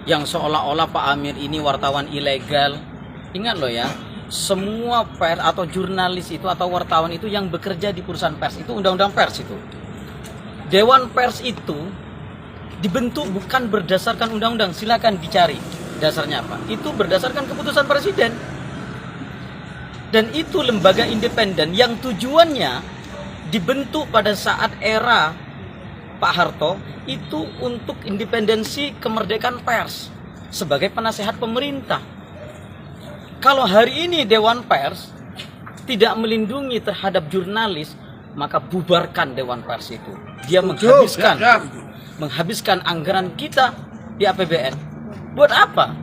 yang seolah-olah Pak Amir ini wartawan ilegal. Ingat loh ya, semua pers atau jurnalis itu atau wartawan itu yang bekerja di perusahaan pers itu undang-undang pers itu. Dewan pers itu dibentuk bukan berdasarkan undang-undang, silakan dicari dasarnya apa. Itu berdasarkan keputusan presiden. Dan itu lembaga independen yang tujuannya dibentuk pada saat era Pak Harto itu untuk independensi kemerdekaan pers sebagai penasehat pemerintah. Kalau hari ini Dewan Pers tidak melindungi terhadap jurnalis, maka bubarkan Dewan Pers itu. Dia menghabiskan anggaran kita di APBN. Buat apa?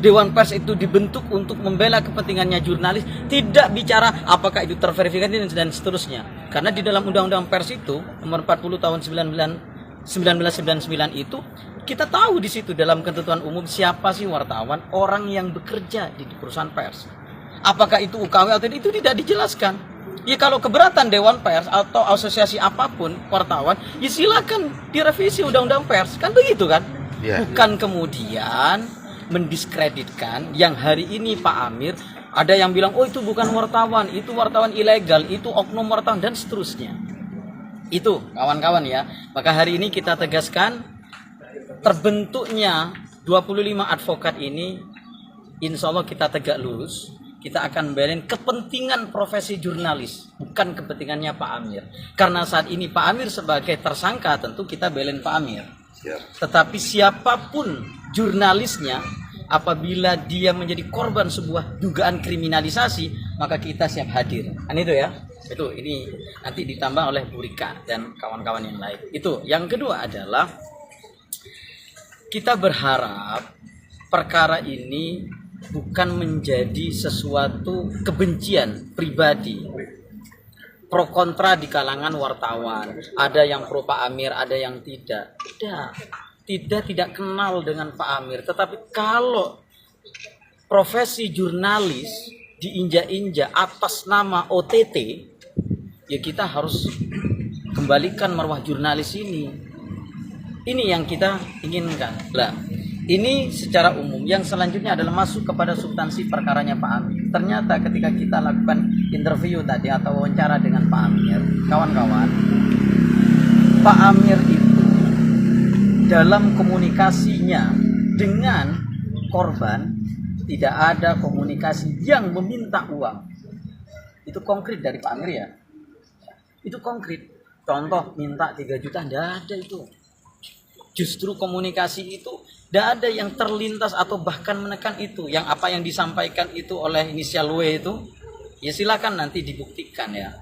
Dewan Pers itu dibentuk untuk membela kepentingannya jurnalis, tidak bicara apakah itu terverifikasi dan seterusnya. Karena di dalam Undang-Undang Pers itu nomor 40 tahun 1999 itu kita tahu di situ dalam ketentuan umum siapa sih wartawan, orang yang bekerja di perusahaan pers. Apakah itu UKW atau itu tidak dijelaskan. Ya kalau keberatan Dewan Pers atau asosiasi apapun wartawan, ya silakan direvisi Undang-Undang Pers, kan begitu kan? Yeah. Bukan kemudian mendiskreditkan yang hari ini Pak Amir ada yang bilang oh itu bukan wartawan, itu wartawan ilegal, itu oknum wartawan dan seterusnya. Itu kawan-kawan ya. Maka hari ini kita tegaskan terbentuknya 25 advokat ini insya Allah kita tegak lurus. Kita akan belain kepentingan profesi jurnalis, bukan kepentingannya Pak Amir. Karena saat ini Pak Amir sebagai tersangka tentu kita belain Pak Amir. Tetapi siapapun jurnalisnya, apabila dia menjadi korban sebuah dugaan kriminalisasi, maka kita siap hadir. Kan itu ya. Itu ini nanti ditambah oleh Bu Rika dan kawan-kawan yang lain. Itu. Yang kedua adalah kita berharap perkara ini bukan menjadi sesuatu kebencian pribadi. Pro kontra di kalangan wartawan. Ada yang pro Pak Amir, ada yang tidak. Tidak kenal dengan Pak Amir. Tetapi kalau profesi jurnalis diinjak-injak atas nama OTT, ya kita harus kembalikan marwah jurnalis ini. Ini yang kita inginkan. Lah, ini secara umum. Yang selanjutnya adalah masuk kepada substansi perkaranya Pak Amir. Ternyata ketika kita lakukan interview tadi atau wawancara dengan Pak Amir, kawan-kawan, Pak Amir itu dalam komunikasinya dengan korban tidak ada komunikasi yang meminta uang. Itu konkret dari Pak Amir ya. Itu konkret. Contoh minta 3 juta, tidak ada itu. Justru komunikasi itu tidak ada yang terlintas atau bahkan menekan itu. Yang apa yang disampaikan itu oleh inisial W itu, ya silakan nanti dibuktikan ya.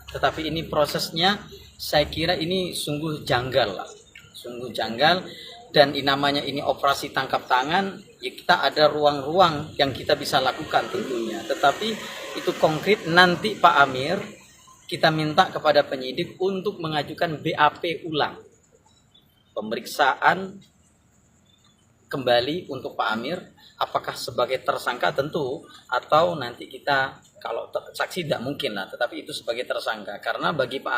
Tetapi ini prosesnya saya kira ini sungguh janggal lah. Sungguh janggal dan namanya ini operasi tangkap tangan, ya kita ada ruang-ruang yang kita bisa lakukan tentunya. Tetapi itu konkret nanti Pak Amir kita minta kepada penyidik untuk mengajukan BAP ulang. Pemeriksaan kembali untuk Pak Amir apakah sebagai tersangka tentu atau nanti kita kalau saksi tidak mungkin lah, tetapi itu sebagai tersangka karena bagi Pak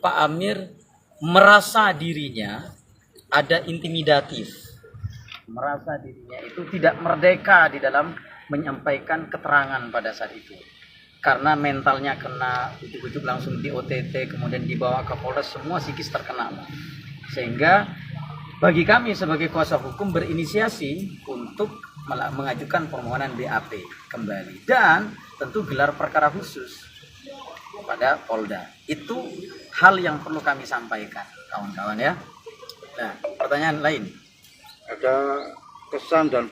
Amir merasa dirinya ada intimidatif, merasa dirinya itu tidak merdeka di dalam menyampaikan keterangan pada saat itu karena mentalnya kena ujuk-ujuk langsung di OTT kemudian dibawa ke Polres, semua psikis terkena sehingga bagi kami sebagai kuasa hukum berinisiasi untuk mengajukan permohonan BAP kembali dan tentu gelar perkara khusus pada Polda. Itu hal yang perlu kami sampaikan kawan-kawan ya. Nah, pertanyaan lain. Ada kesan dan